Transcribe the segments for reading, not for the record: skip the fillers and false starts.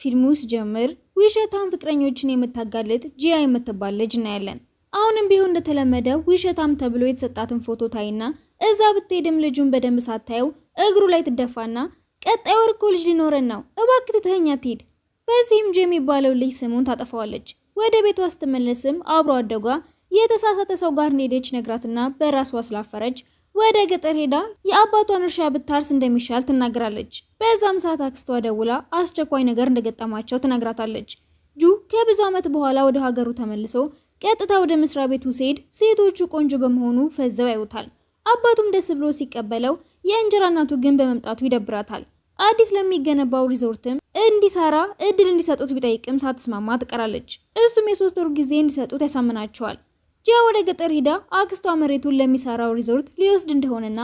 ፊልሙ ሲጀምር ውሸታም ፍቅረኞችን የምታጋልጥ ጂያ የምትባል ልጅ እናያለን። አሁንም ቢሆን እንደተለመደው ውሸታም ተብሎ የተሰጣትን ፎቶ ታይና እዛ ብትሄድም ልጁን በደንብ ሳታየው እግሩ ላይ ትደፋና ቀጣይ ወር እኮ ልጅ ሊኖረን ነው እባክህ ትተኸኝ አትሂድ። በዚህም ጂ የሚባለው ልጅ ስሙን ታጠፋዋለች። ወደ ቤቷ ስትመለስም አብሮ አደጓ የተሳሳተ ሰው ጋር እንደሄደች ነግራትና በራሷ ስላፈረች ወደ ገጠር ሄዳ የአባቷን እርሻ ብታርስ እንደሚሻል ትናገራለች። በዛም ሰዓት አክስቷ ደውላ አስቸኳይ ነገር እንደገጠማቸው ትነግራታለች። ጁ ከብዙ ዓመት በኋላ ወደ ሀገሩ ተመልሶ ቀጥታ ወደ መስሪያ ቤቱ ሲሄድ ሴቶቹ ቆንጆ በመሆኑ ፈዘው ያዩታል። አባቱም ደስ ብሎ ሲቀበለው የእንጀራ እናቱ ግን በመምጣቱ ይደብራታል። አዲስ ለሚገነባው ሪዞርትም እንዲሰራ እድል እንዲሰጡት ቢጠይቅም ሳትስማማ ትቀራለች። እሱም የ3 ወር ጊዜ እንዲሰጡት ያሳምናቸዋል። ጂያ ወደ ገጠር ሂዳ አክስቷ መሬቱን ለሚሰራው ሪዞርት ሊወስድ እንደሆነና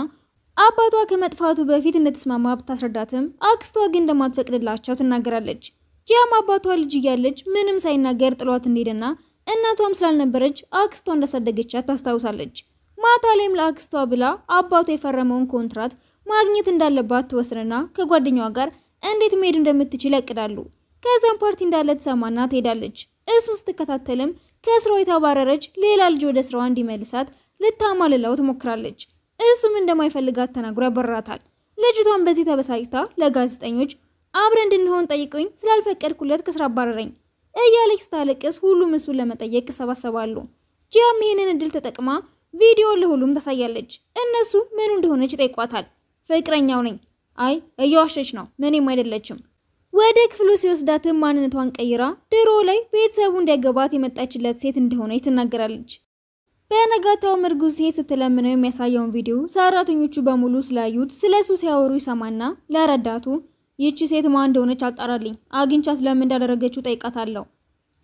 አባቷ ከመጥፋቱ በፊት እንደተስማማ ብታስረዳትም አክስቷ ግን እንደማትፈቅድላቸው ትናገራለች። ጂያም አባቷ ልጅ እያለች ምንም ሳይናገር ጥሏት እንደሄደና እናቷም ስላልነበረች አክስቷ እንዳሳደገቻት ታስታውሳለች። ማታ ላይም ለአክስቷ ብላ አባቷ የፈረመውን ኮንትራት ማግኘት እንዳለባት ትወስንና ከጓደኛዋ ጋር እንዴት መሄድ እንደምትችል ያቅዳሉ። ከዛም ፓርቲ እንዳለ ትሰማና ትሄዳለች። እሱን ስትከታተልም ከስራው የተባረረች ሌላ ልጅ ወደ ስራዋ እንዲመልሳት ልታማልለው ትሞክራለች። እሱም እንደማይፈልጋት ተናግሮ ያበራታል። ልጅቷን በዚህ ተበሳጭታ ለጋዜጠኞች አብረን እንድንሆን ጠይቀኝ ስላልፈቀድኩለት ከስራ አባረረኝ እያለች ስታለቅስ ሁሉም እሱን ለመጠየቅ ይሰባሰባሉ። ጂያም ይህንን እድል ተጠቅማ ቪዲዮ ለሁሉም ታሳያለች። እነሱ ምኑ እንደሆነች ይጠይቋታል። ፍቅረኛው ነኝ። አይ እየዋሸች ነው፣ ምንም አይደለችም። ወደ ክፍሉ ሲወስዳትም ማንነቷን ቀይራ ድሮ ላይ ቤተሰቡ እንዲያገባት የመጣችለት ሴት እንደሆነች ትናገራለች። በነጋታው እርጉዝ ሴት ስትለምነው የሚያሳየውን ቪዲዮ ሰራተኞቹ በሙሉ ስላዩት ስለሱ ሲያወሩ ይሰማና ለረዳቱ ይቺ ሴት ማን እንደሆነች አጣራልኝ፣ አግኝቻት ለምን እንዳደረገችው ጠይቃታለሁ።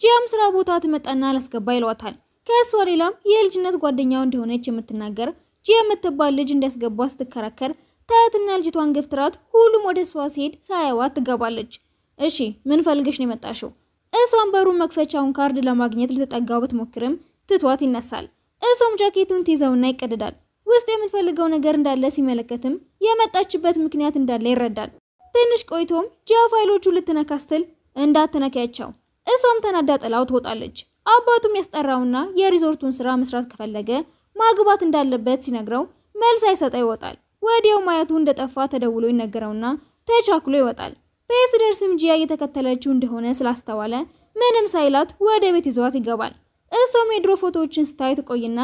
ጂያም ስራ ቦታ ትመጣና አላስገባ ይሏታል። ከእሷ ሌላም የልጅነት ጓደኛው እንደሆነች የምትናገር ጂያ የምትባል ልጅ እንዲያስገባ ስትከራከር ታያትና ልጅቷን ገፍትራት ሁሉም ወደ እሷ ሲሄድ ሳያዋት ትገባለች። እሺ ምን ፈልገሽ ነው የመጣሽው? እሷም በሩን መክፈቻውን ካርድ ለማግኘት ልትጠጋው ብትሞክርም ትቷት ይነሳል። እሷም ጃኬቱን ትይዘውና ይቀደዳል። ውስጥ የምትፈልገው ነገር እንዳለ ሲመለከትም የመጣችበት ምክንያት እንዳለ ይረዳል። ትንሽ ቆይቶም ጂያ ፋይሎቹ ልትነካ ስትል እንዳትነካያቸው እሷም ተናዳ ጥላው ትወጣለች። አባቱም ያስጠራውና የሪዞርቱን ስራ መስራት ከፈለገ ማግባት እንዳለበት ሲነግረው መልስ አይሰጠው ይወጣል። ወዲያው ማየቱ እንደጠፋ ተደውሎ ይነገረውና ተቻክሎ ይወጣል። በስደርስም ጂያ እየተከተለችው እንደሆነ ስላስተዋለ ምንም ሳይላት ወደ ቤት ይዟት ይገባል። እሷም የድሮ ፎቶዎችን ስታይ ትቆይና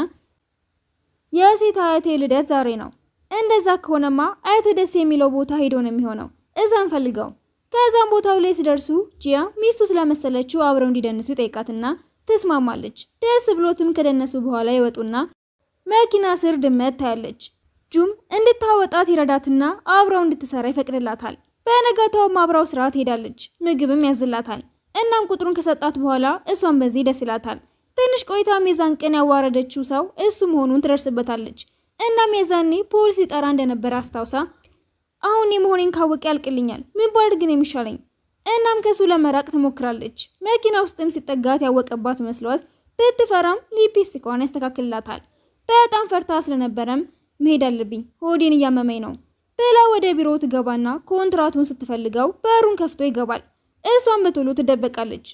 የሴት አያቴ ልደት ዛሬ ነው፣ እንደዛ ከሆነማ አያቴ ደስ የሚለው ቦታ ሄዶ ነው የሚሆነው፣ እዛን ፈልገው። ከዛም ቦታው ላይ ሲደርሱ ጂያ ሚስቱ ስለመሰለችው አብረው እንዲደንሱ ጠይቃትና ትስማማለች። ደስ ብሎትም ከደነሱ በኋላ ይወጡና መኪና ስር ድመት ታያለች። ጁም እንድታወጣት ይረዳትና አብረው እንድትሰራ ይፈቅድላታል። በነጋታውም አብረው ስራ ትሄዳለች። ምግብም ያዝላታል። እናም ቁጥሩን ከሰጣት በኋላ እሷም በዚህ ደስ ይላታል። ትንሽ ቆይታም የዛን ቀን ያዋረደችው ሰው እሱ መሆኑን ትደርስበታለች። እናም የዛኔ ፖሊስ ሊጠራ እንደነበረ አስታውሳ አሁን የመሆኔን ካወቀ ያልቅልኛል፣ ምን ባድርግ ነው የሚሻለኝ? እናም ከሱ ለመራቅ ትሞክራለች። መኪና ውስጥም ሲጠጋት ያወቀባት መስሏት ብትፈራም ሊፕስቲኳን ያስተካክልላታል። በጣም ፈርታ ስለነበረም መሄድ አለብኝ ሆዴን እያመመኝ ነው ብላ ወደ ቢሮ ትገባና ኮንትራቱን ስትፈልገው በሩን ከፍቶ ይገባል። እሷም በቶሎ ትደበቃለች።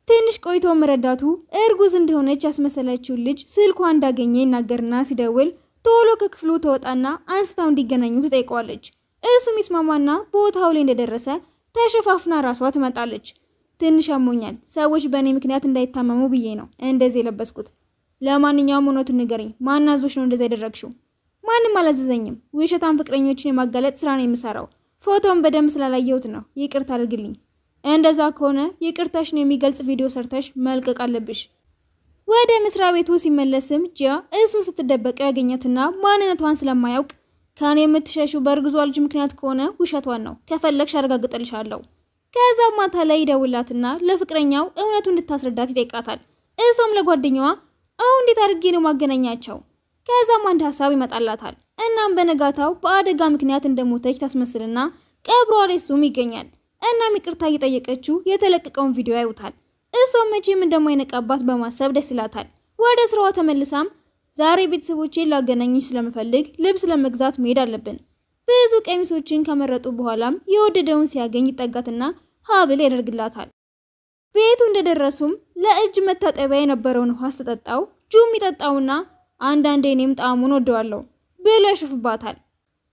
ትንሽ ቆይቶ መረዳቱ እርጉዝ እንደሆነች ያስመሰለችው ልጅ ስልኳ እንዳገኘ ይናገርና ሲደውል ቶሎ ከክፍሉ ተወጣና አንስታው እንዲገናኙ ትጠይቀዋለች። እሱም ይስማማና ቦታው ላይ እንደደረሰ ተሸፋፍና ራሷ ትመጣለች። ትንሽ አሞኛል፣ ሰዎች በእኔ ምክንያት እንዳይታመሙ ብዬ ነው እንደዚህ የለበስኩት። ለማንኛውም እውነቱን ንገረኝ፣ ማን አዞሽ ነው እንደዛ ያደረግሽው? ማንም አላዘዘኝም። ውሸታም ፍቅረኞችን የማጋለጥ ስራ ነው የምሰራው። ፎቶውን በደንብ ስላላየሁት ነው፣ ይቅርታ አድርግልኝ። እንደዛ ከሆነ ይቅርታሽን የሚገልጽ ቪዲዮ ሰርተሽ መልቀቅ አለብሽ። ወደ መስሪያ ቤቱ ሲመለስም ጂያ እሱን ስትደበቀው ያገኘትና ማንነቷን ስለማያውቅ ከኔ የምትሸሹ በእርግዟ ልጅ ምክንያት ከሆነ ውሸቷን ነው፣ ከፈለግሽ አረጋግጥልሻለሁ። ከዛ ማታ ላይ ይደውላትና ለፍቅረኛው እውነቱን እንድታስረዳት ይጠይቃታል። እሷም ለጓደኛዋ አሁን እንዴት አድርጌ ነው ማገናኛቸው? ከዛም አንድ ሀሳብ ይመጣላታል። እናም በነጋታው በአደጋ ምክንያት እንደሞተች ታስመስልና ቀብሯ ላይ እሱም ይገኛል። እናም ይቅርታ እየጠየቀችው የተለቀቀውን ቪዲዮ ያዩታል። እሷም መቼም እንደማይነቃባት በማሰብ ደስ ይላታል። ወደ ስራዋ ተመልሳም ዛሬ ቤተሰቦቼን ላገናኝሽ ስለምፈልግ ልብስ ለመግዛት መሄድ አለብን። ብዙ ቀሚሶችን ከመረጡ በኋላም የወደደውን ሲያገኝ ይጠጋትና ሀብል ያደርግላታል። ቤቱ እንደደረሱም ለእጅ መታጠቢያ የነበረውን ውሃ ስትጠጣው ጁም ይጠጣውና አንዳንዴ እኔም ጣዕሙን ወደዋለሁ ብሎ ያሾፍባታል።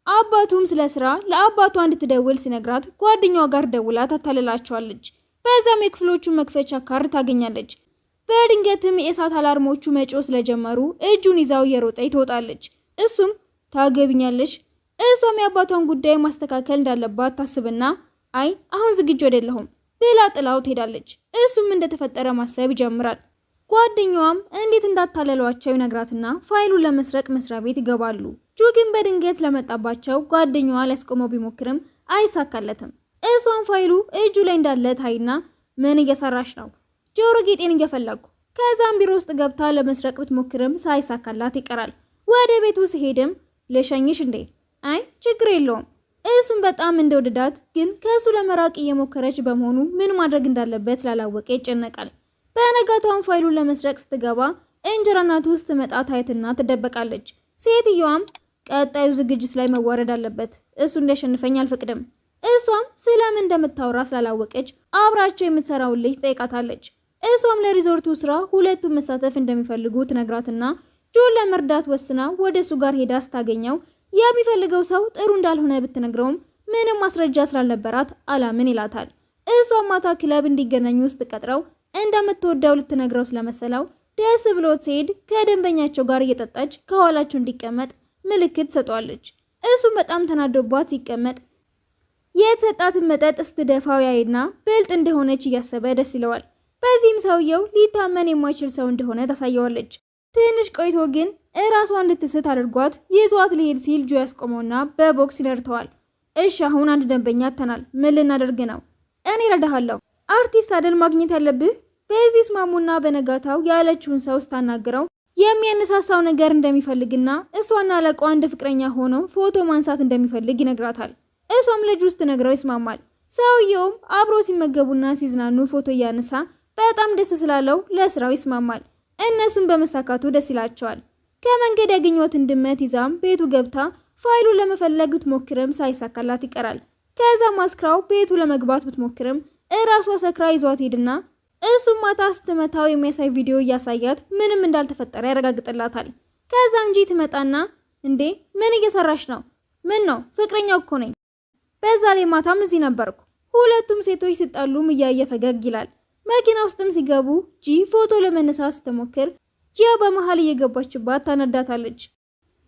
አባቱም ስለ ስራ ለአባቷ እንድትደውል ሲነግራት ጓደኛዋ ጋር ደውላ ታታልላቸዋለች። በዛም የክፍሎቹን መክፈቻ ካርድ ታገኛለች። በድንገትም የእሳት አላርሞቹ መጮህ ስለጀመሩ እጁን ይዛው እየሮጠች ትወጣለች። እሱም ታገብኛለች። እሷም የአባቷን ጉዳይ ማስተካከል እንዳለባት ታስብና አይ አሁን ዝግጁ አይደለሁም ብላ ጥላው ትሄዳለች። እሱም እንደተፈጠረ ማሰብ ይጀምራል። ጓደኛዋም እንዴት እንዳታለሏቸው ይነግራትና ፋይሉን ለመስረቅ መስሪያ ቤት ይገባሉ። ጁ ግን በድንገት ለመጣባቸው ጓደኛዋ ሊያስቆመው ቢሞክርም አይሳካለትም። እሷም ፋይሉ እጁ ላይ እንዳለ ታይና ምን እየሰራሽ ነው? ጆሮ ጌጤን እየፈለግኩ። ከዛም ቢሮ ውስጥ ገብታ ለመስረቅ ብትሞክርም ሳይሳካላት ይቀራል። ወደ ቤቱ ሲሄድም ልሸኝሽ እንዴ? አይ ችግር የለውም። እሱም በጣም እንደወደዳት ግን ከእሱ ለመራቅ እየሞከረች በመሆኑ ምን ማድረግ እንዳለበት ስላላወቀ ይጨነቃል። በነጋታውን ፋይሉን ለመስረቅ ስትገባ እንጀራ እናቱ ውስጥ ትመጣ ታይትና ትደበቃለች። ሴትየዋም ቀጣዩ ዝግጅት ላይ መዋረድ አለበት፣ እሱ እንዲያሸንፈኝ አልፈቅድም። እሷም ስለምን እንደምታወራ ስላላወቀች አብራቸው የምትሰራውን ልጅ ጠይቃታለች። እሷም ለሪዞርቱ ስራ ሁለቱም መሳተፍ እንደሚፈልጉ ትነግራትና ጆን ለመርዳት ወስና ወደ እሱ ጋር ሄዳ ስታገኘው የሚፈልገው ሰው ጥሩ እንዳልሆነ ብትነግረውም ምንም ማስረጃ ስላልነበራት አላምን ይላታል። እሷም ማታ ክለብ እንዲገናኙ ውስጥ ቀጥረው እንደምትወደው ልትነግረው ስለመሰለው ደስ ብሎት ሲሄድ ከደንበኛቸው ጋር እየጠጣች ከኋላቸው እንዲቀመጥ ምልክት ሰጧለች። እሱም በጣም ተናዶባት ሲቀመጥ የተሰጣትን መጠጥ ስትደፋው ያይና ብልጥ እንደሆነች እያሰበ ደስ ይለዋል። በዚህም ሰውየው ሊታመን የማይችል ሰው እንደሆነ ታሳየዋለች። ትንሽ ቆይቶ ግን እራሷ እንድትስት አድርጓት ይዟት ሊሄድ ሲል ጆ ያስቆመውና በቦክስ ይደርተዋል። እሺ አሁን አንድ ደንበኛ አተናል፣ ምን ልናደርግ ነው? እኔ ረዳሃለሁ። አርቲስት አደል ማግኘት ያለብህ። በዚህ ስማሙና በነጋታው ያለችውን ሰው ስታናግረው የሚያነሳሳው ነገር እንደሚፈልግና እሷና አለቃዋ እንደ ፍቅረኛ ሆነው ፎቶ ማንሳት እንደሚፈልግ ይነግራታል። እሷም ልጅ ውስጥ ነግረው ይስማማል። ሰውየውም አብሮ ሲመገቡና ሲዝናኑ ፎቶ እያነሳ በጣም ደስ ስላለው ለስራው ይስማማል። እነሱም በመሳካቱ ደስ ይላቸዋል። ከመንገድ ያገኟትን ድመት ይዛም ቤቱ ገብታ ፋይሉን ለመፈለግ ብትሞክርም ሳይሳካላት ይቀራል። ከዛም አስክራው ቤቱ ለመግባት ብትሞክርም እራሷ ሰክራ ይዟት ሄድና እሱም ማታ ስትመታው የሚያሳይ ቪዲዮ እያሳያት ምንም እንዳልተፈጠረ ያረጋግጥላታል። ከዛም ጂ ትመጣና እንዴ ምን እየሰራሽ ነው? ምን ነው? ፍቅረኛው እኮ ነኝ። በዛ ላይ ማታም እዚህ ነበርኩ። ሁለቱም ሴቶች ሲጣሉም እያየ ፈገግ ይላል። መኪና ውስጥም ሲገቡ ጂ ፎቶ ለመነሳት ስትሞክር ጂያ በመሃል እየገባችባት ታነዳታለች።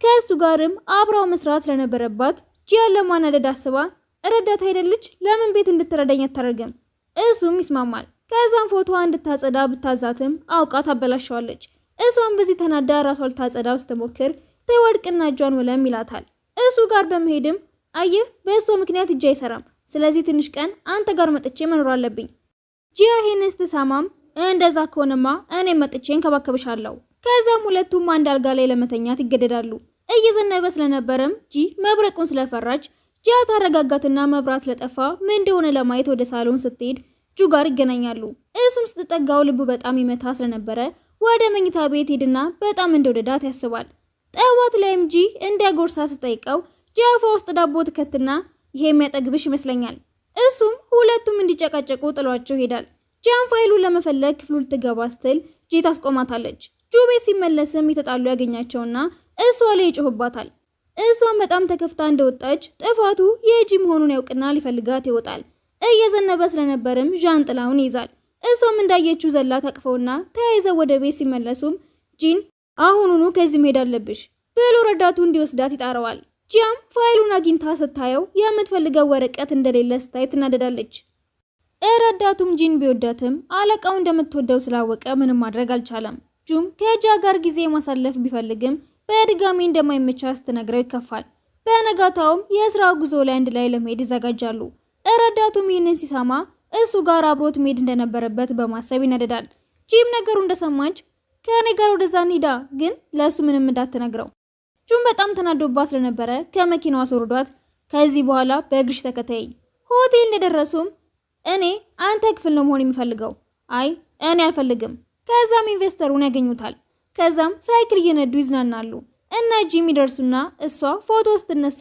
ከእሱ ጋርም አብራው መስራት ስለነበረባት ጂያን ለማናደድ አስባ ረዳት አይደለች ለምን ቤት እንድትረዳኝ አታደርግም? እሱም ይስማማል። ከዛም ፎቶዋ እንድታጸዳ ብታዛትም አውቃ ታበላሸዋለች። እሷም በዚህ ተናዳ ራሷ ልታጸዳው ስትሞክር ትወድቅና እጇን ወለም ይላታል። እሱ ጋር በመሄድም አየህ በእሷ ምክንያት እጅ አይሰራም፣ ስለዚህ ትንሽ ቀን አንተ ጋር መጥቼ መኖር አለብኝ። ጂያ ይህን ስትሰማም እንደዛ ከሆነማ እኔም መጥቼ እንከባከብሻለሁ። ከዛም ሁለቱም አንድ አልጋ ላይ ለመተኛት ይገደዳሉ። እየዘነበ ስለነበረም ጂ መብረቁን ስለፈራች ጂያ ታረጋጋትና መብራት ስለጠፋ ምን እንደሆነ ለማየት ወደ ሳሎን ስትሄድ ጁ ጋር ይገናኛሉ። እሱም ስትጠጋው ልቡ በጣም ይመታ ስለነበረ ወደ መኝታ ቤት ሄድና በጣም እንደወደዳት ያስባል። ጠዋት ላይም ጂ እንዲያጎርሳ ስትጠይቀው ጂያፏ ውስጥ ዳቦ ትከትና ይሄ የሚያጠግብሽ ይመስለኛል። እሱም ሁለቱም እንዲጨቃጨቁ ጥሏቸው ሄዳል። ጂያን ፋይሉን ለመፈለግ ክፍሉ ልትገባ ስትል ጂ ታስቆማታለች። ጁ ቤት ሲመለስም የተጣሉ ያገኛቸውና እሷ ላይ ይጮህባታል። እሷም በጣም ተከፍታ እንደወጣች ጥፋቱ የጂ መሆኑን ያውቅና ሊፈልጋት ይወጣል። እየዘነበ ስለነበርም ዣንጥላውን ይዛል። እሷም እንዳየችው ዘላ ታቅፈውና ተያይዘው ወደ ቤት ሲመለሱም ጂን አሁኑኑ ከዚህ መሄድ አለብሽ ብሎ ረዳቱ እንዲወስዳት ይጣረዋል። ጂያም ፋይሉን አግኝታ ስታየው የምትፈልገው ወረቀት እንደሌለ ስታይ ትናደዳለች። ረዳቱም ጂን ቢወዳትም አለቃው እንደምትወደው ስላወቀ ምንም ማድረግ አልቻለም። ጁም ከጂያ ጋር ጊዜ ማሳለፍ ቢፈልግም በድጋሚ እንደማይመቻ ስትነግረው ይከፋል። በነጋታውም የስራ ጉዞ ላይ አንድ ላይ ለመሄድ ይዘጋጃሉ። ረዳቱም ይህንን ሲሰማ እሱ ጋር አብሮት መሄድ እንደነበረበት በማሰብ ይነደዳል። ጂም ነገሩ እንደሰማች ከእኔ ጋር ወደዛ እንሂዳ ግን ለእሱ ምንም እንዳትነግረው። ጁም በጣም ተናዶባት ስለነበረ ከመኪናዋ አስወርዷት ከዚህ በኋላ በእግርሽ ተከተይኝ። ሆቴል እንደደረሱም እኔ አንተ ክፍል ነው መሆን የሚፈልገው። አይ እኔ አልፈልግም። ከዛም ኢንቨስተሩን ያገኙታል። ከዛም ሳይክል እየነዱ ይዝናናሉ እና ጂም ይደርሱና እሷ ፎቶ ስትነሳ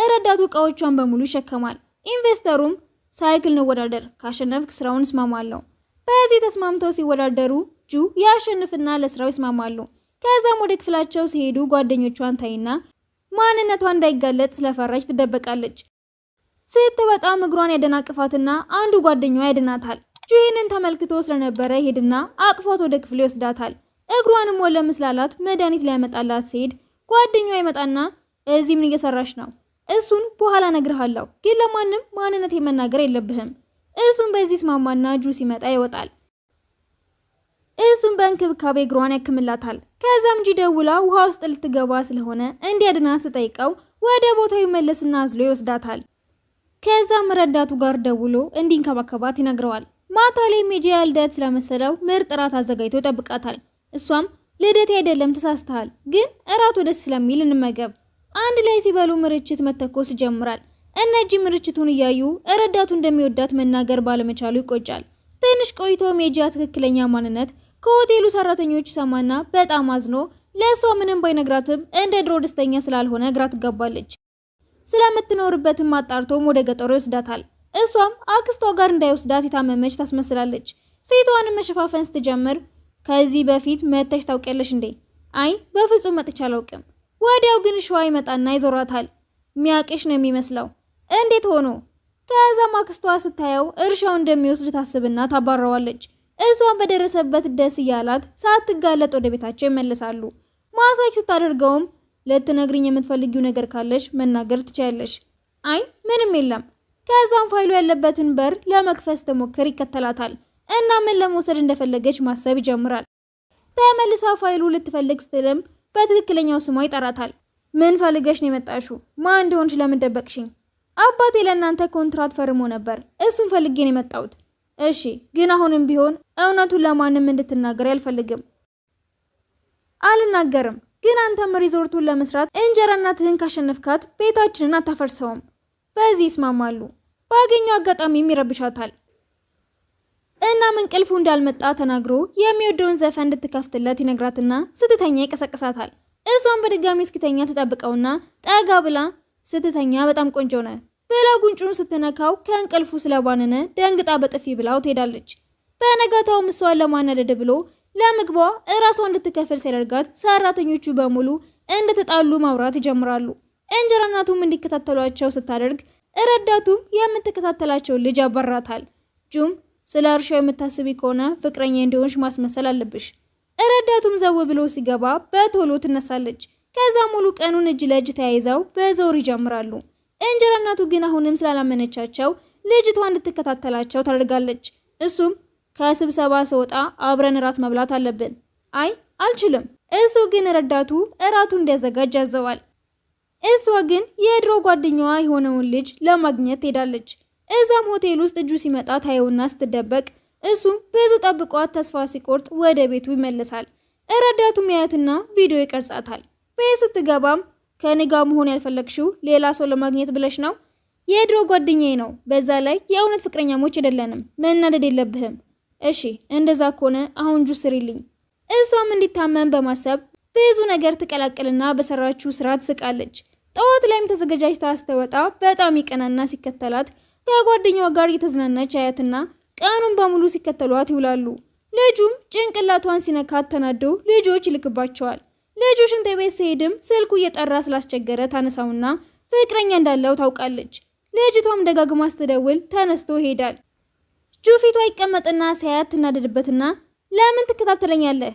ረዳቱ እቃዎቿን በሙሉ ይሸከማል። ኢንቨስተሩም ሳይክል እንወዳደር፣ ካሸነፍክ ስራውን እስማማለሁ። በዚህ ተስማምተው ሲወዳደሩ ጁ ያሸንፍና ለስራው ይስማማሉ። ከዛም ወደ ክፍላቸው ሲሄዱ ጓደኞቿን ታይና ማንነቷ እንዳይጋለጥ ስለፈራች ትደበቃለች። ስትወጣም እግሯን ያደናቅፋትና አንዱ ጓደኛዋ ያድናታል። ጁ ይህንን ተመልክቶ ስለነበረ ሄድና አቅፏት ወደ ክፍሉ ይወስዳታል። እግሯንም ወለም ስላላት መድኃኒት ሊያመጣላት ሲሄድ ጓደኛዋ ይመጣና እዚህ ምን እየሰራሽ ነው? እሱን በኋላ እነግርሃለሁ፣ ግን ለማንም ማንነት መናገር የለብህም። እሱም በዚህ ስማማና ጁ ሲመጣ ይወጣል። እሱም በእንክብካቤ እግሯን ያክምላታል። ከዛም ጂ ደውላ ውሃ ውስጥ ልትገባ ስለሆነ እንዲያድናት ስጠይቀው ወደ ቦታው ይመለስና አዝሎ ይወስዳታል። ከዛም ረዳቱ ጋር ደውሎ እንዲንከባከባት ይነግረዋል። ማታ ላይ ሜጂያ ልደት ስለመሰለው ምርጥ እራት አዘጋጅቶ ይጠብቃታል። እሷም ልደቴ አይደለም ተሳስተሃል፣ ግን እራቱ ደስ ስለሚል እንመገብ። አንድ ላይ ሲበሉ ምርችት መተኮስ ይጀምራል። እነጂ ምርችቱን እያዩ ረዳቱ እንደሚወዳት መናገር ባለመቻሉ ይቆጫል። ትንሽ ቆይቶ ሜጂያ ትክክለኛ ማንነት ከሆቴሉ ሰራተኞች ሰማና በጣም አዝኖ ለሷ ምንም ባይነግራትም እንደ ድሮ ደስተኛ ስላልሆነ ግራ ትጋባለች። ስለምትኖርበትም አጣርቶም ወደ ገጠሩ ይወስዳታል። እሷም አክስቷ ጋር እንዳይወስዳት የታመመች ታስመስላለች። ፊቷንም መሸፋፈን ስትጀምር ከዚህ በፊት መተሽ ታውቂያለሽ እንዴ? አይ በፍጹም መጥቼ አላውቅም። ወዲያው ግን ሸዋ ይመጣና ይዞራታል። ሚያቅሽ ነው የሚመስለው። እንዴት ሆኖ? ከዛም አክስቷ ስታየው እርሻው እንደሚወስድ ታስብና ታባረዋለች። እሷም በደረሰበት ደስ እያላት ሳትጋለጥ ወደ ቤታቸው ይመለሳሉ። ማሳጅ ስታደርገውም ልትነግሪኝ የምትፈልጊው ነገር ካለሽ መናገር ትችያለሽ። አይ ምንም የለም። ከዛም ፋይሉ ያለበትን በር ለመክፈት ስትሞክር ይከተላታል እና ምን ለመውሰድ እንደፈለገች ማሰብ ይጀምራል። ተመልሳ ፋይሉ ልትፈልግ ስትልም በትክክለኛው ስሟ ይጠራታል። ምን ፈልገሽ ነው የመጣሽው? ማን እንደሆንሽ ለምን ደበቅሽኝ? አባቴ ለእናንተ ኮንትራት ፈርሞ ነበር፣ እሱን ፈልጌ ነው የመጣሁት። እሺ፣ ግን አሁንም ቢሆን እውነቱን ለማንም እንድትናገር አልፈልግም። አልናገርም፣ ግን አንተም ሪዞርቱን ለመስራት እንጀራ እናትህን ካሸነፍካት ቤታችንን አታፈርሰውም። በዚህ ይስማማሉ። ባገኘው አጋጣሚም ይረብሻታል። እናም እንቅልፉ እንዳልመጣ ተናግሮ የሚወደውን ዘፈን እንድትከፍትለት ይነግራትና ስትተኛ ይቀሰቅሳታል። እሷም በድጋሚ እስኪተኛ ተጠብቀውና ጠጋ ብላ ስትተኛ በጣም ቆንጆ ነህ ብላ ጉንጩን ስትነካው ከእንቅልፉ ስለባነነ ደንግጣ በጥፊ ብላው ትሄዳለች። በነጋታውም እሷን ለማናደድ ብሎ ለምግቧ እራሷ እንድትከፍል ሲያደርጋት ሰራተኞቹ በሙሉ እንደተጣሉ ማውራት ይጀምራሉ። እንጀራ እናቱም እንዲከታተሏቸው ስታደርግ ረዳቱም የምትከታተላቸው ልጅ ያባራታል። ጁም ስለ እርሻው የምታስቢ ከሆነ ፍቅረኛ እንደሆንሽ ማስመሰል አለብሽ። ረዳቱም ዘው ብሎ ሲገባ በቶሎ ትነሳለች። ከዛ ሙሉ ቀኑን እጅ ለእጅ ተያይዘው በዞር ይጀምራሉ። እንጀራ እናቱ ግን አሁንም ስላላመነቻቸው ልጅቷ እንድትከታተላቸው ታደርጋለች። እሱም ከስብሰባ ስወጣ አብረን እራት መብላት አለብን። አይ አልችልም። እሱ ግን ረዳቱ እራቱ እንዲያዘጋጅ ያዘዋል። እሷ ግን የድሮ ጓደኛዋ የሆነውን ልጅ ለማግኘት ትሄዳለች። እዛም ሆቴል ውስጥ እጁ ሲመጣ ታየውና ስትደበቅ እሱም ብዙ ጠብቋት ተስፋ ሲቆርጥ ወደ ቤቱ ይመለሳል። ረዳቱም ያያትና ቪዲዮ ይቀርጻታል። ቤት ስትገባም ከኔ ጋር መሆን ያልፈለግሽው ሌላ ሰው ለማግኘት ብለሽ ነው? የድሮ ጓደኛዬ ነው። በዛ ላይ የእውነት ፍቅረኛሞች አይደለንም። መናደድ የለብህም። እሺ እንደዛ ከሆነ አሁን ጁስ ስሪልኝ። እሷም እንዲታመን በማሰብ ብዙ ነገር ትቀላቅልና በሰራችው ስራ ትስቃለች። ጠዋት ላይም ተዘጋጃጅታ ስትወጣ በጣም ይቀናና ሲከተላት ከጓደኛዋ ጋር እየተዝናናች አያትና ቀኑን በሙሉ ሲከተሏት ይውላሉ። ልጁም ጭንቅላቷን ሲነካት ተናዶ ልጆች ይልክባቸዋል። ልጁ ሽንት ቤት ሲሄድም ስልኩ እየጠራ ስላስቸገረ ታነሳውና ፍቅረኛ እንዳለው ታውቃለች። ልጅቷም ደጋግማ ስትደውል ተነስቶ ይሄዳል። ጁ ፊቷ ይቀመጥና ሲያያት ትናደድበትና ለምን ትከታተለኛለህ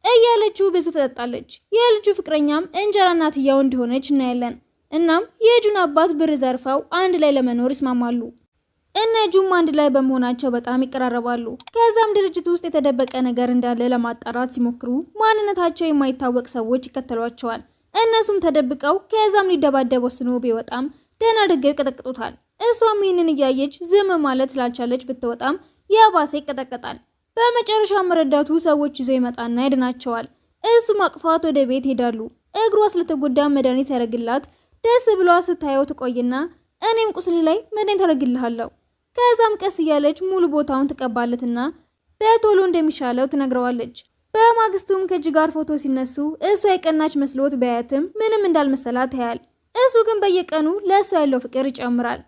እያለችው ብዙ ትጠጣለች። የልጁ ፍቅረኛም እንጀራ እናትየው እንደሆነች እናያለን። እናም የጁን አባት ብር ዘርፈው አንድ ላይ ለመኖር ይስማማሉ። እነ ጁም አንድ ላይ በመሆናቸው በጣም ይቀራረባሉ። ከዛም ድርጅት ውስጥ የተደበቀ ነገር እንዳለ ለማጣራት ሲሞክሩ ማንነታቸው የማይታወቅ ሰዎች ይከተሏቸዋል። እነሱም ተደብቀው ከዛም ሊደባደብ ወስኖ ቢወጣም ደህና አድርገው ይቀጠቅጡታል። እሷም ይህንን እያየች ዝም ማለት ስላልቻለች ብትወጣም የባሰ ይቀጠቀጣል። በመጨረሻም ረዳቱ ሰዎች ይዞ ይመጣና ያድናቸዋል። እሱም አቅፏት ወደ ቤት ሄዳሉ። እግሯ ስለተጎዳ መድኃኒት ያደርግላት ደስ ብሏ ስታየው ትቆይና እኔም ቁስል ላይ መድኃኒት አደርግልሃለሁ። ከዛም ቀስ እያለች ሙሉ ቦታውን ትቀባለትና በቶሎ እንደሚሻለው ትነግረዋለች። በማግስቱም ከእጅ ጋር ፎቶ ሲነሱ እሷ የቀናች መስሎት ቢያያትም ምንም እንዳልመሰላት ያያል። እሱ ግን በየቀኑ ለእሷ ያለው ፍቅር ይጨምራል።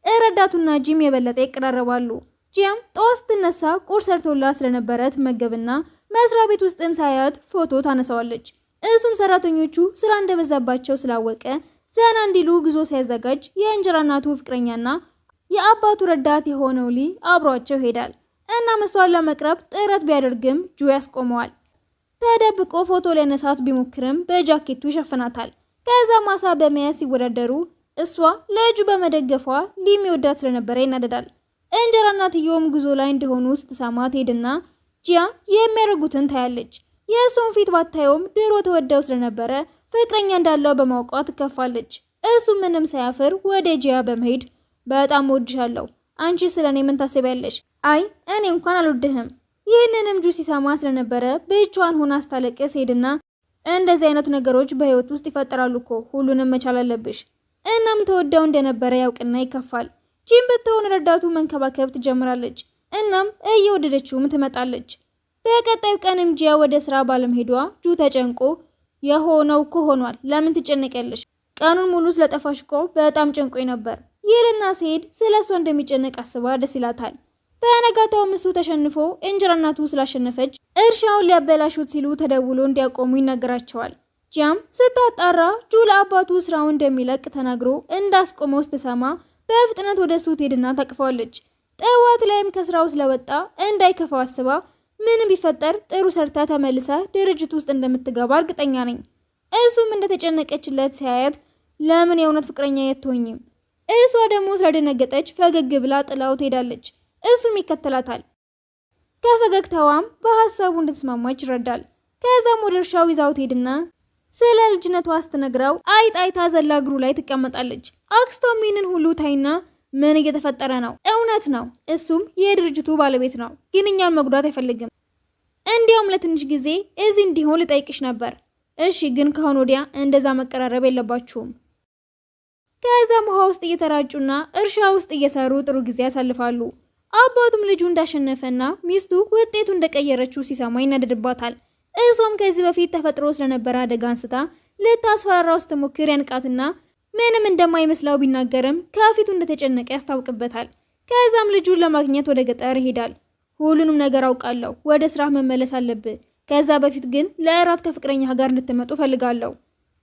ረዳቱና ጂም የበለጠ ይቀራረባሉ። ጂያም ጠዋት ስትነሳ ቁርስ ሰርቶላት ስለነበረ ትመገብና መስሪያ ቤት ውስጥም ሳያት ፎቶ ታነሳዋለች። እሱም ሰራተኞቹ ስራ እንደበዛባቸው ስላወቀ ዘና እንዲሉ ጉዞ ሲያዘጋጅ የእንጀራ እናቱ ፍቅረኛና የአባቱ ረዳት የሆነው ሊ አብሯቸው ይሄዳል እና እሷን ለመቅረብ ጥረት ቢያደርግም ጁ ያስቆመዋል። ተደብቆ ፎቶ ሊያነሳት ቢሞክርም በጃኬቱ ይሸፍናታል። ከዛ ማሳ በመያዝ ሲወዳደሩ እሷ ለጁ በመደገፏ ሊ የሚወዳት ስለነበረ ይናደዳል። እንጀራ እናትየውም ጉዞ ላይ እንደሆኑ ስትሰማ ትሄድና ጂያ የሚያደርጉትን ታያለች። የእሱን ፊት ባታየውም ድሮ ተወደው ስለነበረ ፍቅረኛ እንዳለው በማውቋ ትከፋለች። እሱ ምንም ሳያፍር ወደ ጂያ በመሄድ በጣም ወድሻለሁ፣ አንቺ ስለኔ ምን ታስቢያለሽ? አይ እኔ እንኳን አልወድህም። ይህንንም ጁ ሲሰማ ስለነበረ ብቻዋን ሆና አስታለቅስ ሄድና እንደዚህ አይነት ነገሮች በህይወት ውስጥ ይፈጠራሉ እኮ ሁሉንም መቻል አለብሽ። እናም ተወደው እንደነበረ ያውቅና ይከፋል። ጂም ብትሆን ረዳቱ መንከባከብ ትጀምራለች። እናም እየወደደችውም ትመጣለች። በቀጣዩ ቀንም ጂያ ወደ ስራ ባለመሄዷ ጁ ተጨንቆ የሆነው እኮ ሆኗል፣ ለምን ትጨነቂያለሽ? ቀኑን ሙሉ ስለጠፋሽ እኮ በጣም ጨንቆኝ ነበር ይልና ሲሄድ ስለ እሷ እንደሚጨነቅ አስባ ደስ ይላታል። በነጋታው እሱ ተሸንፎ እንጀራ እናቱ ስላሸነፈች እርሻውን ሊያበላሹት ሲሉ ተደውሎ እንዲያቆሙ ይነገራቸዋል። ጂያም ስታጣራ ጁ ለአባቱ ስራውን እንደሚለቅ ተናግሮ እንዳስቆመው ስትሰማ በፍጥነት ወደ እሱ ትሄድና ታቅፈዋለች። ጠዋት ላይም ከስራው ስለወጣ እንዳይከፋው አስባ ምንም ቢፈጠር ጥሩ ሰርታ ተመልሳ ድርጅት ውስጥ እንደምትገባ እርግጠኛ ነኝ። እሱም እንደተጨነቀችለት ሲያያት ለምን የእውነት ፍቅረኛ የትሆኝም? እሷ ደግሞ ስለደነገጠች ፈገግ ብላ ጥላው ትሄዳለች። እሱም ይከተላታል። ከፈገግታዋም በሀሳቡ እንድትስማማች ይረዳል። ከዛም ወደ እርሻው ይዛው ትሄድና ስለ ልጅነቷ ስትነግረው አይጣይታ ዘላ እግሩ ላይ ትቀመጣለች። አክስቷም ይህንን ሁሉ ታይና ምን እየተፈጠረ ነው? እውነት ነው እሱም የድርጅቱ ባለቤት ነው፣ ግን እኛን መጉዳት አይፈልግም። እንዲያውም ለትንሽ ጊዜ እዚህ እንዲሆን ልጠይቅሽ ነበር። እሺ፣ ግን ከአሁን ወዲያ እንደዛ መቀራረብ የለባችሁም። ከዛም ውሃ ውስጥ እየተራጩና እርሻ ውስጥ እየሰሩ ጥሩ ጊዜ ያሳልፋሉ። አባቱም ልጁ እንዳሸነፈና ሚስቱ ውጤቱ እንደቀየረችው ሲሰማ ይናደድባታል። እሷም ከዚህ በፊት ተፈጥሮ ስለነበረ አደጋ አንስታ ልታስፈራራው ስትሞክር ያንቃትና ምንም እንደማይመስለው ቢናገርም ከፊቱ እንደተጨነቀ ያስታውቅበታል። ከዛም ልጁን ለማግኘት ወደ ገጠር ይሄዳል። ሁሉንም ነገር አውቃለሁ፣ ወደ ስራ መመለስ አለብህ። ከዛ በፊት ግን ለእራት ከፍቅረኛ ጋር እንድትመጡ ፈልጋለሁ።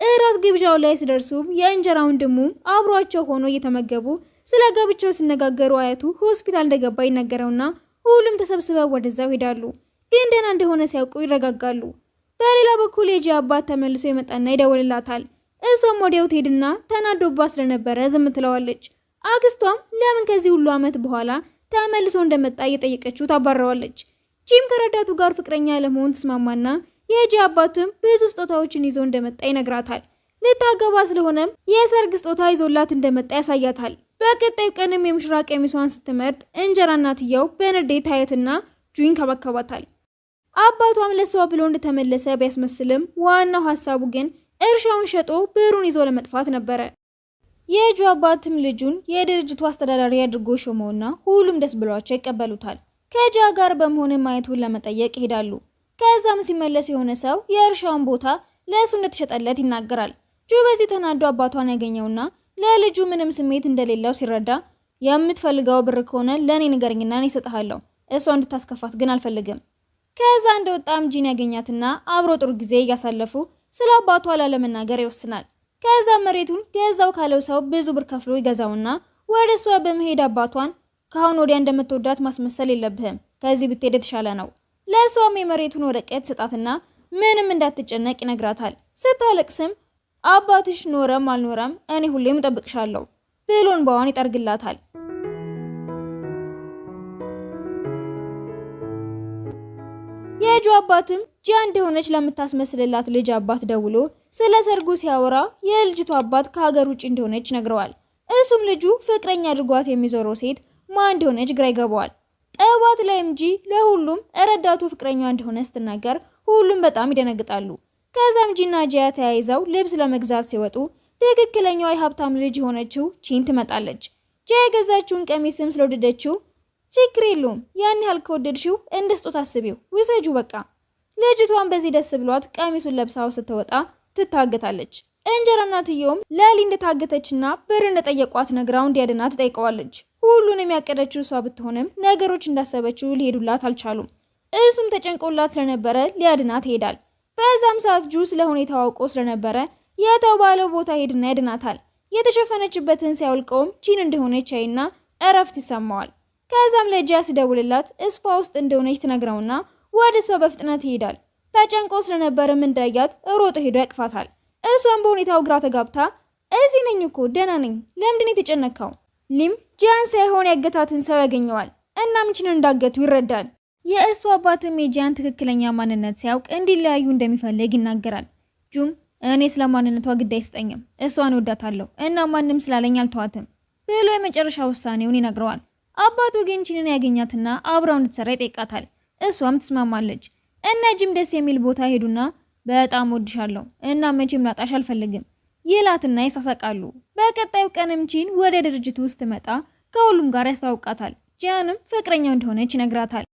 እራት ግብዣው ላይ ሲደርሱም የእንጀራ ወንድሙ አብሯቸው ሆኖ እየተመገቡ ስለ ጋብቻው ሲነጋገሩ አያቱ ሆስፒታል እንደገባ ይነገረውና ሁሉም ተሰብስበው ወደዛው ሄዳሉ። ግን ደህና እንደሆነ ሲያውቁ ይረጋጋሉ። በሌላ በኩል የጂ አባት ተመልሶ ይመጣና ይደውልላታል። እሷም ወዲያው ትሄድና ተናዶባት ስለነበረ ዝም ትለዋለች። አክስቷም ለምን ከዚህ ሁሉ ዓመት በኋላ ተመልሶ እንደመጣ እየጠየቀችው ታባረዋለች። ጂም ከረዳቱ ጋር ፍቅረኛ ለመሆን ተስማማና የጂ አባትም ብዙ ስጦታዎችን ይዞ እንደመጣ ይነግራታል። ልታገባ ስለሆነም የሰርግ ስጦታ ይዞላት እንደመጣ ያሳያታል። በቀጣዩ ቀንም የሙሽራ ቀሚሷን ስትመርጥ እንጀራ እናትየው በንዴት ታየትና ጁ ይንከባከባታል። አባቷም ለሷ ብሎ እንደተመለሰ ቢያስመስልም ዋናው ሀሳቡ ግን እርሻውን ሸጦ ብሩን ይዞ ለመጥፋት ነበረ። የጁ አባትም ልጁን የድርጅቱ አስተዳዳሪ አድርጎ ሾመውና ሁሉም ደስ ብሏቸው ይቀበሉታል። ከጃ ጋር በመሆን ማየቱን ለመጠየቅ ይሄዳሉ። ከዛም ሲመለስ የሆነ ሰው የእርሻውን ቦታ ለእሱ እንደተሸጠለት ይናገራል። ጁ በዚህ ተናዶ አባቷን ያገኘውና ለልጁ ምንም ስሜት እንደሌለው ሲረዳ የምትፈልገው ብር ከሆነ ለእኔ ንገረኝና እኔ እሰጥሃለሁ፣ እሷ እንድታስከፋት ግን አልፈልግም። ከዛ እንደወጣም ጂን ያገኛትና አብሮ ጥሩ ጊዜ እያሳለፉ ስለ አባቷ ላለመናገር ይወስናል። ከዛ መሬቱን ገዛው ካለው ሰው ብዙ ብር ከፍሎ ይገዛውና ወደ እሷ በመሄድ አባቷን ከአሁን ወዲያ እንደምትወዳት ማስመሰል የለብህም፣ ከዚህ ብትሄድ የተሻለ ነው። ለእሷም የመሬቱን ወረቀት ስጣትና ምንም እንዳትጨነቅ ይነግራታል። ስታለቅስም አባትሽ ኖረም አልኖረም እኔ ሁሌም እጠብቅሻለሁ ብሎ እንባዋን ይጠርግላታል። የጁ አባትም ጂያ እንደሆነች ለምታስመስልላት ልጅ አባት ደውሎ ስለ ሰርጉ ሲያወራ የልጅቱ አባት ከሀገር ውጭ እንደሆነች ነግረዋል። እሱም ልጁ ፍቅረኛ አድርጓት የሚዞረው ሴት ማን እንደሆነች ግራ ይገባዋል። ጠዋት ላይም ጂ ለሁሉም ረዳቱ ፍቅረኛ እንደሆነ ስትናገር ሁሉም በጣም ይደነግጣሉ። ከዛም ጂና ጂያ ተያይዘው ልብስ ለመግዛት ሲወጡ ትክክለኛዋ የሀብታም ልጅ የሆነችው ቺን ትመጣለች። ጂያ የገዛችውን ቀሚስም ስለወደደችው ችግር የለውም ያን ያህል ከወደድሽው እንደ ስጦታ አስቢው ውሰጁ በቃ። ልጅቷን በዚህ ደስ ብሏት ቀሚሱን ለብሳው ስትወጣ ትታገታለች። እንጀራ እናትየውም ለሊ እንደታገተችና ብር እንደጠየቋት ነግራው እንዲያድናት ትጠይቀዋለች። ሁሉንም ያቀደችው እሷ ብትሆንም ነገሮች እንዳሰበችው ሊሄዱላት አልቻሉም። እሱም ተጨንቆላት ስለነበረ ሊያድናት ይሄዳል። በዛም ሰዓት ጁ ስለ ሁኔታው አውቆ ስለነበረ የተባለው ቦታ ሄድና ያድናታል። የተሸፈነችበትን ሲያውልቀውም ጂን እንደሆነች አይና እረፍት ይሰማዋል። ከዛም ለጂያ ሲደውልላት ስፓ ውስጥ እንደሆነች ትነግረውና ወደ እሷ በፍጥነት ይሄዳል። ተጨንቆ ስለነበረም እንዳያት ሮጦ ሄዶ ያቅፋታል። እሷም በሁኔታው ግራ ተጋብታ እዚህ ነኝ እኮ ደህና ነኝ፣ ለምንድን ነው የተጨነቀው? ሊም ጂያን ሳይሆን ያገታትን ሰው ያገኘዋል። እናም ጂንን እንዳገቱ ይረዳል። የእሱ አባትም የጂያን ትክክለኛ ማንነት ሲያውቅ እንዲለያዩ እንደሚፈልግ ይናገራል። ጁም እኔ ስለ ማንነቷ ግድ አይስጠኝም፣ እሷን እወዳታለሁ እና ማንም ስላለኝ አልተዋትም ብሎ የመጨረሻ ውሳኔውን ይነግረዋል። አባቱ ግን ጂንን ያገኛትና አብረው እንድትሰራ ይጠይቃታል። እሷም ትስማማለች። እነ ጂም ደስ የሚል ቦታ ሄዱና በጣም ወድሻለሁ እና መቼም ላጣሽ አልፈልግም ይላትና ይሳሳቃሉ። በቀጣዩ ቀንም ጂን ወደ ድርጅቱ ውስጥ መጣ ከሁሉም ጋር ያስታውቃታል። ጂያንም ፍቅረኛው እንደሆነች ይነግራታል።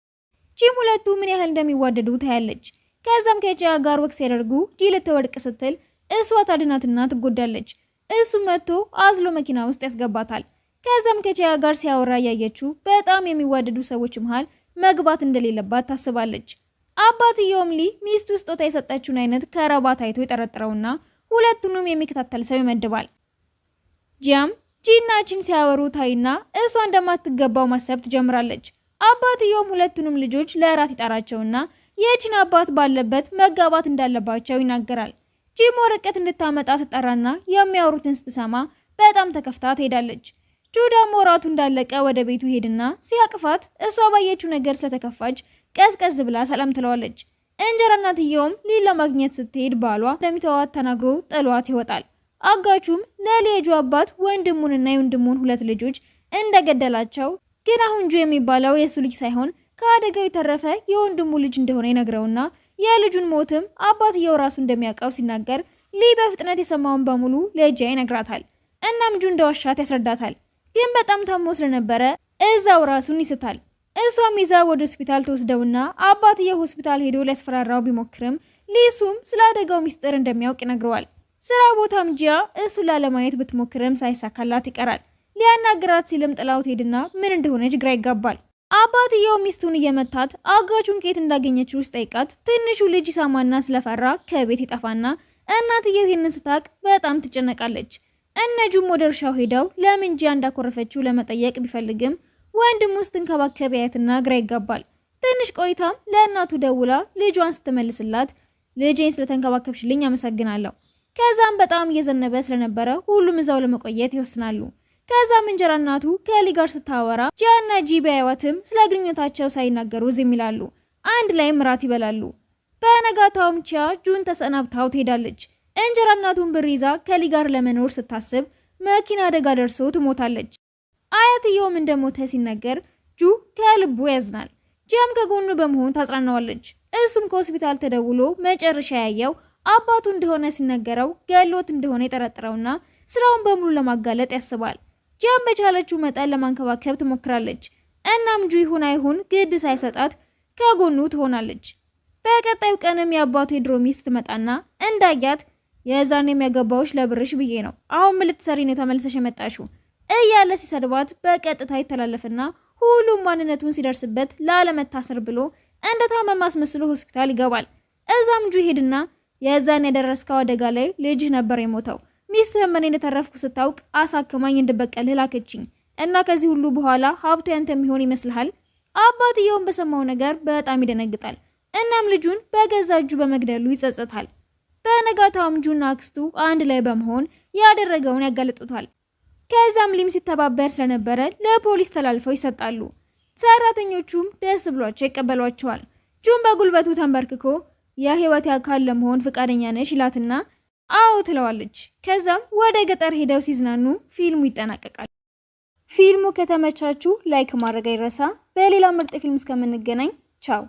ጂም ሁለቱ ምን ያህል እንደሚዋደዱ ታያለች። ከዛም ከጂያ ጋር ወክ ሲያደርጉ ጂ ልትወድቅ ስትል እሷ ታድናትና ትጎዳለች። እሱ መጥቶ አዝሎ መኪና ውስጥ ያስገባታል። ከዛም ከጂያ ጋር ሲያወራ ያየችው በጣም የሚዋደዱ ሰዎች መሃል መግባት እንደሌለባት ታስባለች። አባትየውም ሊ ሚስቱ ስጦታ የሰጠችውን አይነት ከረባት አይቶ ይጠረጥረውና ሁለቱንም የሚከታተል ሰው ይመድባል። ጂያም ጂና ጂን ሲያወሩ ታይና እሷ እንደማትገባው ማሰብ ትጀምራለች። አባትየውም ሁለቱንም ልጆች ለእራት ይጠራቸውና የጂን አባት ባለበት መጋባት እንዳለባቸው ይናገራል። ጂም ወረቀት እንድታመጣ ትጠራና የሚያወሩትን ስትሰማ በጣም ተከፍታ ትሄዳለች። ጁዳም ወራቱ እንዳለቀ ወደ ቤቱ ሄድና ሲያቅፋት እሷ ባየችው ነገር ስለተከፋች ቀዝቀዝ ብላ ሰላም ትለዋለች። እንጀራ እናትየውም ሊላ ማግኘት ስትሄድ ባሏ እንደሚተዋት ተናግሮ ጥሏት ይወጣል። አጋቹም ለሌጁ አባት ወንድሙንና የወንድሙን ሁለት ልጆች እንደገደላቸው ግን አሁን ጁ የሚባለው የሱ ልጅ ሳይሆን ከአደጋው የተረፈ የወንድሙ ልጅ እንደሆነ ይነግረውና የልጁን ሞትም አባትየው ራሱ እንደሚያውቀው ሲናገር ሊ በፍጥነት የሰማውን በሙሉ ለጂያ ይነግራታል። እናም ጁ እንደዋሻት ያስረዳታል። ግን በጣም ታሞ ስለነበረ እዛው ራሱን ይስታል። እሷም ይዛ ወደ ሆስፒታል ተወስደውና አባትየው ሆስፒታል ሄዶ ሊያስፈራራው ቢሞክርም ሊሱም ስለ አደጋው ሚስጥር እንደሚያውቅ ይነግረዋል። ስራ ቦታም ጂያ እሱን ላለማየት ብትሞክርም ሳይሳካላት ይቀራል። ሊያናግራት ሲልም ጥላው ሄድና ምን እንደሆነች ግራ ይጋባል። አባትየው ሚስቱን እየመታት አጋቹን ኬት እንዳገኘችው ጠይቃት ትንሹ ልጅ ሳማና ስለፈራ ከቤት ይጠፋና እናትየው ይህንን ስታቅ በጣም ትጨነቃለች። እነጁም ወደ እርሻው ሄደው ለምን ጂያ እንዳኮረፈችው ለመጠየቅ ቢፈልግም ወንድሙ ስትንከባከቢያትና ግራ ይጋባል። ትንሽ ቆይታም ለእናቱ ደውላ ልጇን ስትመልስላት ልጄን ስለተንከባከብሽልኝ አመሰግናለሁ። ከዛም በጣም እየዘነበ ስለነበረ ሁሉም እዛው ለመቆየት ይወስናሉ። ከዛም እንጀራ እናቱ ከሊ ጋር ስታወራ ጂያና ጂ ቢያዩዋትም ስለ ግንኙነታቸው ሳይናገሩ ዝም ይላሉ። አንድ ላይም ራት ይበላሉ። በነጋታውም ጂያ ጁን ተሰናብታው ትሄዳለች። እንጀራ እናቱን ብር ይዛ ከሊ ጋር ለመኖር ስታስብ መኪና አደጋ ደርሶ ትሞታለች። አያትየውም እንደሞተ ሲነገር ጁ ከልቡ ያዝናል። ጂያም ከጎኑ በመሆን ታጽናናዋለች። እሱም ከሆስፒታል ተደውሎ መጨረሻ ያየው አባቱ እንደሆነ ሲነገረው ገሎት እንደሆነ ይጠረጥረውና ስራውን በሙሉ ለማጋለጥ ያስባል። ጂያም በቻለችው መጠን ለማንከባከብ ትሞክራለች። እናም ጁ ይሁን አይሁን ግድ ሳይሰጣት ከጎኑ ትሆናለች። በቀጣዩ ቀንም የአባቱ የድሮ ሚስት ትመጣና እንዳያት የዛን የሚያገባውሽ ለብርሽ ብዬ ነው፣ አሁን ምን ልትሰሪ ነው ተመልሰሽ የመጣሽው እያለ ሲሰድባት በቀጥታ ይተላለፍና ሁሉም ማንነቱን ሲደርስበት ላለመታሰር ብሎ እንደታመመ አስመስሎ ሆስፒታል ይገባል። እዛም ጁ ሄድና የዛን የደረስከው አደጋ ላይ ልጅህ ነበር የሞተው፣ ሚስትህም እኔ እንደተረፍኩ ስታውቅ አሳክማኝ እንድበቀልህ ላከችኝ እና ከዚህ ሁሉ በኋላ ሀብቱ ያንተ የሚሆን ይመስልሃል? አባትየውን በሰማው ነገር በጣም ይደነግጣል። እናም ልጁን በገዛ እጁ በመግደሉ ይጸጸታል። በነጋታውም ጁና አክስቱ አንድ ላይ በመሆን ያደረገውን ያጋለጡታል። ከዛም ሊም ሲተባበር ስለነበረ ለፖሊስ ተላልፈው ይሰጣሉ። ሰራተኞቹም ደስ ብሏቸው ይቀበሏቸዋል። ጁን በጉልበቱ ተንበርክኮ የህይወት አካል ለመሆን ፍቃደኛ ነሽ ይላትና አዎ ትለዋለች። ከዛም ወደ ገጠር ሄደው ሲዝናኑ ፊልሙ ይጠናቀቃል። ፊልሙ ከተመቻችሁ ላይክ ማድረግ አይረሳ። በሌላ ምርጥ ፊልም እስከምንገናኝ ቻው።